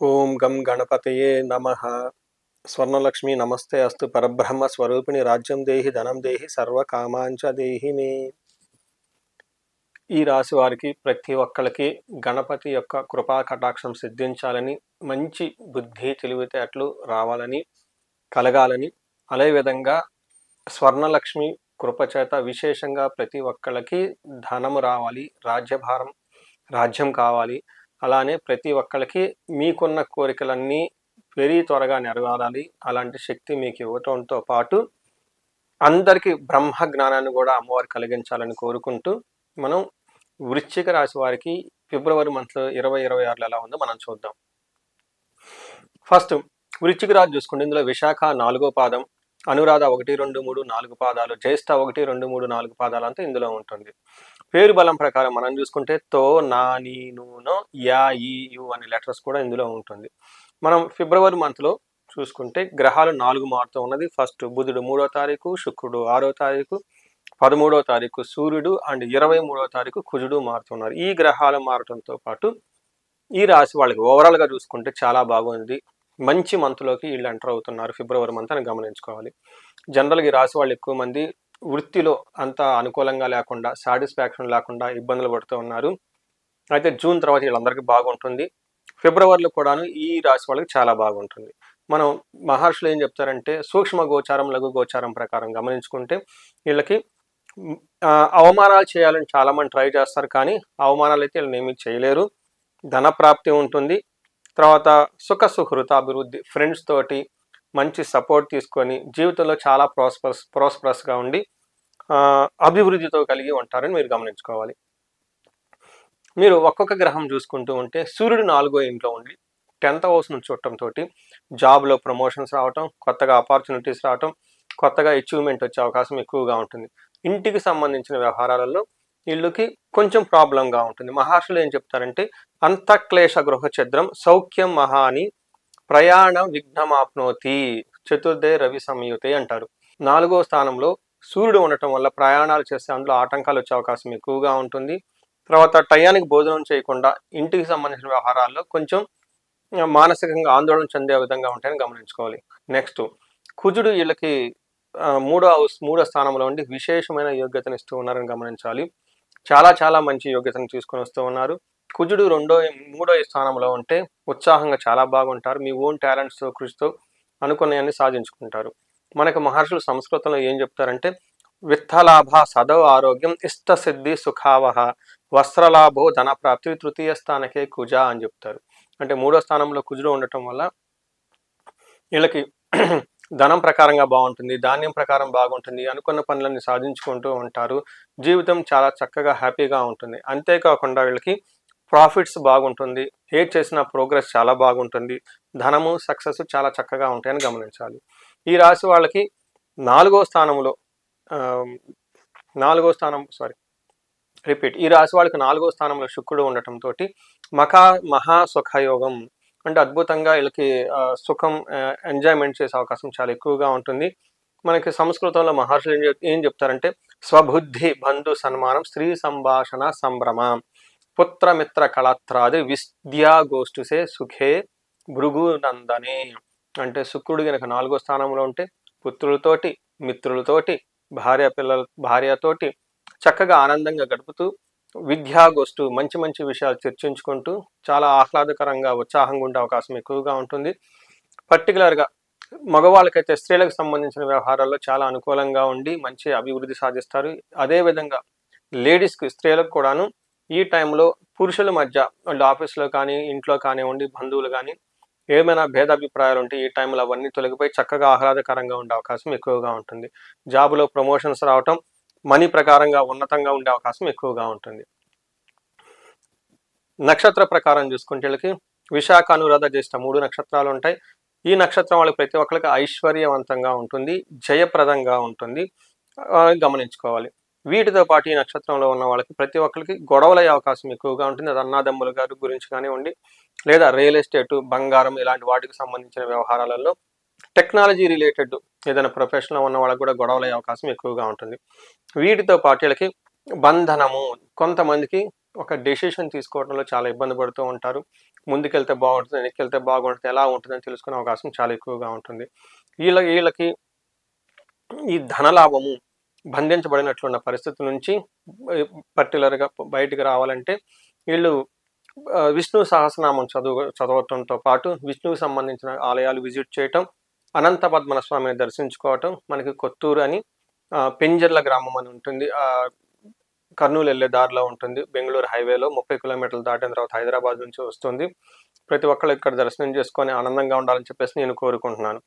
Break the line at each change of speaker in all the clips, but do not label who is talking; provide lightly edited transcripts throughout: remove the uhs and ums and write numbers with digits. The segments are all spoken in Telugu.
ఓం గం గణపతయే నమః. స్వర్ణలక్ష్మి నమస్తే అస్తు. పరబ్రహ్మ స్వరూపిణి రాజ్యం దేహి ధనం దేహి సర్వకామాంచ దేహి మే. ఈ రాశి వారికి ప్రతి ఒక్కరికి గణపతి యొక్క కృపా కటాక్షం సిద్ధించాలని, మంచి బుద్ధి తెలివితేటలు రావాలని, కలగాలని, అదేవిధంగా స్వర్ణలక్ష్మి కృపచేత విశేషంగా ప్రతి ఒక్కళ్ళకి ధనము రావాలి, రాజ్యం కావాలి. అలానే ప్రతి ఒక్కళ్ళకి మీకున్న కోరికలన్నీ వెరీ త్వరగా నెరవేరాలి. అలాంటి శక్తి మీకు ఇవ్వటంతో పాటు అందరికీ బ్రహ్మ జ్ఞానాన్ని కూడా అమ్మవారు కలిగించాలని కోరుకుంటూ మనం వృశ్చిక రాశి వారికి ఫిబ్రవరి మంత్లో 2026 ఎలా ఉందో మనం చూద్దాం. ఫస్ట్ వృశ్చిక రాశి చూసుకుంటే ఇందులో విశాఖ 4వ పాదం, అనురాధ 1, 2, 3, 4 పాదాలు, జ్యేష్ఠ 1, 2, 3, 4 పాదాలు అంతా ఇందులో ఉంటుంది. పేరు బలం ప్రకారం మనం చూసుకుంటే తో, నా, నీ, నూనో, యా, ఈ, యు అనే లెటర్స్ కూడా ఇందులో ఉంటుంది. మనం ఫిబ్రవరి మంత్లో చూసుకుంటే గ్రహాలు 4 మారుతూ ఉన్నది. ఫస్ట్ బుధుడు 3వ తారీఖు, శుక్రుడు 6వ తారీఖు, 13వ తారీఖు సూర్యుడు అండ్ 23వ తారీఖు కుజుడు మారుతున్నారు. ఈ గ్రహాలు మారటంతో పాటు ఈ రాశి వాళ్ళకి ఓవరాల్గా చూసుకుంటే చాలా బాగుంది. మంచి మంత్లోకి వీళ్ళు ఎంటర్ అవుతున్నారు ఫిబ్రవరి మంత్ అని గమనించుకోవాలి. జనరల్గా ఈ రాశి వాళ్ళు ఎక్కువ మంది వృత్తిలో అంత అనుకూలంగా లేకుండా, సాటిస్ఫాక్షన్ లేకుండా ఇబ్బందులు పడుతూ ఉన్నారు. అయితే జూన్ తర్వాత వీళ్ళందరికీ బాగుంటుంది. ఫిబ్రవరిలో కూడాను ఈ రాశి వాళ్ళకి చాలా బాగుంటుంది. మనం మహర్షులు ఏం చెప్తారంటే సూక్ష్మ గోచారం, లఘు గోచారం ప్రకారం గమనించుకుంటే వీళ్ళకి అవమానాలు చేయాలని చాలా మంది ట్రై చేస్తారు, కానీ అవమానాలు అయితే వీళ్ళని ఏమీ చేయలేరు. ధన ప్రాప్తి ఉంటుంది. తర్వాత సుహృతాభివృద్ధి, ఫ్రెండ్స్ తోటి మంచి సపోర్ట్ తీసుకొని జీవితంలో చాలా ప్రాస్పరస్గా ఉండి అభివృద్ధితో కలిగి ఉంటారని మీరు గమనించుకోవాలి. మీరు ఒక్కొక్క గ్రహం చూసుకుంటూ ఉంటే సూర్యుడు 4వ ఇంట్లో ఉండి 10th హౌస్ నుంచి చూడటంతో జాబ్లో ప్రమోషన్స్ రావటం, కొత్తగా ఆపర్చునిటీస్ రావటం, కొత్తగా అచీవ్మెంట్ వచ్చే అవకాశం ఎక్కువగా ఉంటుంది. ఇంటికి సంబంధించిన వ్యవహారాలలో వీళ్ళకి కొంచెం ప్రాబ్లంగా ఉంటుంది. మహర్షులు ఏం చెప్తారంటే అంతఃక్లేశ గృహ ఛద్రం సౌఖ్యం మహాని ప్రయాణ విఘ్నమాప్నోతి చతుర్థే రవి సంయుతే అంటారు. 4వ స్థానంలో సూర్యుడు ఉండటం వల్ల ప్రయాణాలు చేస్తే అందులో ఆటంకాలు వచ్చే అవకాశం ఎక్కువగా ఉంటుంది. తర్వాత టయానికి భోజనం చేయకుండా ఇంటికి సంబంధించిన వ్యవహారాల్లో కొంచెం మానసికంగా ఆందోళన చెందే విధంగా ఉంటాయని గమనించుకోవాలి. నెక్స్ట్ కుజుడు వీళ్ళకి 3వ స్థానంలో ఉండి విశేషమైన యోగ్యతను ఇస్తూ ఉన్నారని గమనించాలి. చాలా మంచి యోగ్యతను తీసుకొని వస్తూ ఉన్నారు. కుజుడు 3వ స్థానంలో ఉంటే ఉత్సాహంగా చాలా బాగుంటారు. మీ ఓన్ టాలెంట్స్తో, కృషితో అనుకున్నవన్నీ సాధించుకుంటారు. మనకు మహర్షులు సంస్కృతంలో ఏం చెప్తారంటే విత్తలాభ సదౌ ఆరోగ్యం ఇష్టసిద్ధి సుఖావహ వస్త్రలాభో ధనప్రాప్తి తృతీయ స్థానకే కుజ అని చెప్తారు. అంటే 3వ స్థానంలో కుజుడు ఉండటం వల్ల వీళ్ళకి ధనం ప్రకారంగా బాగుంటుంది, ధాన్యం ప్రకారం బాగుంటుంది, అనుకున్న పనులన్నీ సాధించుకుంటూ ఉంటారు. జీవితం చాలా చక్కగా హ్యాపీగా ఉంటుంది. అంతేకాకుండా వీళ్ళకి ప్రాఫిట్స్ బాగుంటుంది, ఏది చేసినా ప్రోగ్రెస్ చాలా బాగుంటుంది, ధనము సక్సెస్ చాలా చక్కగా ఉంటాయని గమనించాలి. ఈ రాశి వాళ్ళకి 4వ స్థానంలో ఈ రాశి వాళ్ళకి 4వ స్థానంలో శుక్రుడు ఉండటంతో మహా సుఖయోగం అంటే అద్భుతంగా వీళ్ళకి సుఖం, ఎంజాయ్మెంట్ చేసే అవకాశం చాలా ఎక్కువగా ఉంటుంది. మనకి సంస్కృతంలో మహర్షులు ఏం చెప్తారంటే స్వబుద్ధి బంధు సన్మానం, స్త్రీ సంభాషణ సంభ్రమ, పుత్రమిత్ర కళత్రాది విద్యా గోష్ఠుసే సుఖే భృగు నందనే. అంటే శుక్రుడు కనుక 4వ స్థానంలో ఉంటే పుత్రులతోటి, మిత్రులతోటి, భార్యతోటి చక్కగా ఆనందంగా గడుపుతూ విద్యాగోష్ఠు మంచి విషయాలు చర్చించుకుంటూ చాలా ఆహ్లాదకరంగా, ఉత్సాహంగా ఉండే అవకాశం ఎక్కువగా ఉంటుంది. పర్టికులర్గా మగవాళ్ళకైతే స్త్రీలకు సంబంధించిన వ్యవహారాల్లో చాలా అనుకూలంగా ఉండి మంచి అభివృద్ధి సాధిస్తారు. అదేవిధంగా లేడీస్కి, స్త్రీలకు కూడాను ఈ టైంలో పురుషుల మధ్య వాళ్ళు ఆఫీస్లో కానీ, ఇంట్లో కానివ్వండి, బంధువులు కానీ ఏమైనా భేదాభిప్రాయాలు ఉంటే ఈ టైంలో అవన్నీ తొలగిపోయి చక్కగా ఆహ్లాదకరంగా ఉండే అవకాశం ఎక్కువగా ఉంటుంది. జాబులో ప్రమోషన్స్ రావటం, మనీ ప్రకారంగా ఉన్నతంగా ఉండే అవకాశం ఎక్కువగా ఉంటుంది. నక్షత్ర ప్రకారం చూసుకుంటే వీళ్ళకి విశాఖ, అనురాధ, జ్యేష్ఠ 3 నక్షత్రాలు ఉంటాయి. ఈ నక్షత్రం వాళ్ళకి ప్రతి ఒక్కరికి ఐశ్వర్యవంతంగా ఉంటుంది, జయప్రదంగా ఉంటుంది గమనించుకోవాలి. వీటితో పాటు ఈ నక్షత్రంలో ఉన్న వాళ్ళకి ప్రతి ఒక్కరికి గొడవలయ్యే అవకాశం ఎక్కువగా ఉంటుంది. అది అన్నాదమ్ముల గారి గురించి కానివ్వండి, లేదా రియల్ ఎస్టేటు, బంగారం ఇలాంటి వాటికి సంబంధించిన వ్యవహారాలలో, టెక్నాలజీ రిలేటెడ్ ఏదైనా ప్రొఫెషన్లో ఉన్న వాళ్ళకి కూడా గొడవలయ్యే అవకాశం ఎక్కువగా ఉంటుంది. వీటితో పాటు వీళ్ళకి బంధనము, కొంతమందికి ఒక డెసిషన్ తీసుకోవడంలో చాలా ఇబ్బంది పడుతూ ఉంటారు. ముందుకెళ్తే బాగుంటుంది, వెనక్కెళ్తే బాగుంటుంది, ఎలా ఉంటుందని తెలుసుకునే అవకాశం చాలా ఎక్కువగా ఉంటుంది. వీళ్ళకి ఈ ధనలాభము బంధించబడినట్లున్న పరిస్థితి నుంచి పర్టికులర్గా బయటికి రావాలంటే వీళ్ళు విష్ణు సహస్రనామం చదవటంతో పాటు విష్ణువుకి సంబంధించిన ఆలయాలు విజిట్ చేయటం, అనంత పద్మన స్వామిని దర్శించుకోవటం. మనకి కొత్తూరు అని పెంజర్ల గ్రామం అని ఉంటుంది, కర్నూలు వెళ్ళే దారిలో ఉంటుంది. బెంగళూరు హైవేలో 30 కిలోమీటర్లు దాటిన తర్వాత హైదరాబాద్ నుంచి వస్తుంది. ప్రతి ఒక్కళ్ళు ఇక్కడ దర్శనం చేసుకొని ఆనందంగా ఉండాలని చెప్పేసి నేను కోరుకుంటున్నాను.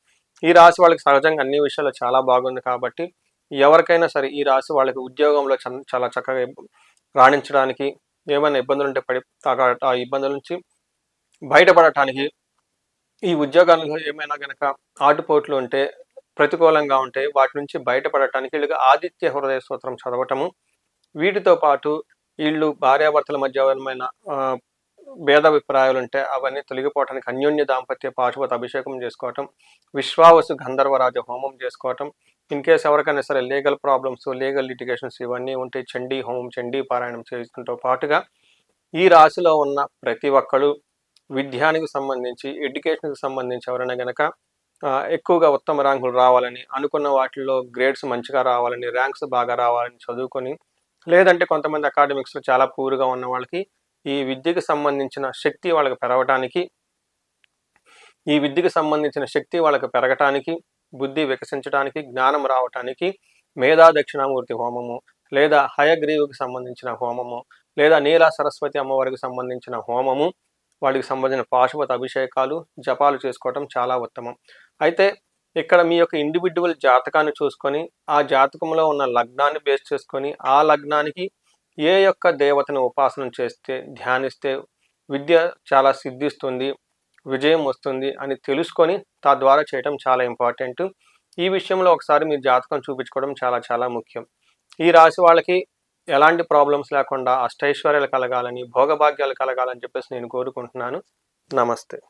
ఈ రాశి వాళ్ళకి సహజంగా అన్ని విషయాలు చాలా బాగుంది కాబట్టి ఎవరికైనా సరే ఈ రాశి వాళ్ళకి ఉద్యోగంలో చాలా చక్కగా రాణించడానికి, ఏమైనా ఇబ్బందులు ఉంటే ఆ ఇబ్బందుల నుంచి బయటపడటానికి, ఈ ఉద్యోగాలలో ఏమైనా గనక ఆటుపోట్లు ఉంటే, ప్రతికూలంగా ఉంటే వాటి నుంచి బయటపడటానికి వీళ్ళకి ఆదిత్య హృదయ స్తోత్రం చదవటము, వీటితో పాటు వీళ్ళు భార్యాభర్తల మధ్య ఏమైనా భేదాభిప్రాయాలు ఉంటే అవన్నీ తొలగిపోవటానికి అన్యోన్య దాంపత్య పాశుపత అభిషేకం చేసుకోవటం, విశ్వావసు గంధర్వరాజ హోమం చేసుకోవటం, ఇన్ కేస్ ఎవరికైనా సరే లీగల్ ప్రాబ్లమ్స్, లీగల్ లిటిగేషన్స్ ఇవన్నీ ఉంటే చండీ హోమం, చండీ పారాయణం చేసుకుంటూ పాటుగా ఈ రాశిలో ఉన్న ప్రతి ఒక్కరు విద్యానికి సంబంధించి, ఎడ్యుకేషన్కి సంబంధించి ఎవరైనా గనక ఎక్కువగా ఉత్తమ ర్యాంకులు రావాలని, అనుకున్న వాటిల్లో గ్రేడ్స్ మంచిగా రావాలని, ర్యాంక్స్ బాగా రావాలని చదువుకొని, లేదంటే కొంతమంది అకాడమిక్స్లో చాలా పూర్గా ఉన్న వాళ్ళకి ఈ విద్యకు సంబంధించిన శక్తి వాళ్ళకి పెరగటానికి, బుద్ధి వికసించడానికి, జ్ఞానం రావటానికి మేధా దక్షిణామూర్తి హోమము, లేదా హయగ్రీవుకి సంబంధించిన హోమము, లేదా నీలా సరస్వతి అమ్మవారికి సంబంధించిన హోమము, వాటికి సంబంధించిన పాశుపత అభిషేకాలు, జపాలు చేసుకోవటం చాలా ఉత్తమం. అయితే ఇక్కడ మీ యొక్క ఇండివిజువల్ జాతకాన్ని చూసుకొని, ఆ జాతకంలో ఉన్న లగ్నాన్ని బేస్ చేసుకొని, ఆ లగ్నానికి ఏ యొక్క దేవతను ఉపాసన చేస్తే, ధ్యానిస్తే విద్య చాలా సిద్ధిస్తుంది, విజయం వస్తుంది అని తెలుసుకొని తద్వారా చేయటం చాలా ఇంపార్టెంట్. ఈ విషయంలో ఒకసారి మీరు జాతకం చూపించుకోవడం చాలా చాలా ముఖ్యం. ఈ రాశి వాళ్ళకి ఎలాంటి ప్రాబ్లమ్స్ లేకుండా అష్టైశ్వర్యాలు కలగాలని, భోగభాగ్యాలు కలగాలని చెప్పేసి నేను కోరుకుంటున్నాను. నమస్తే.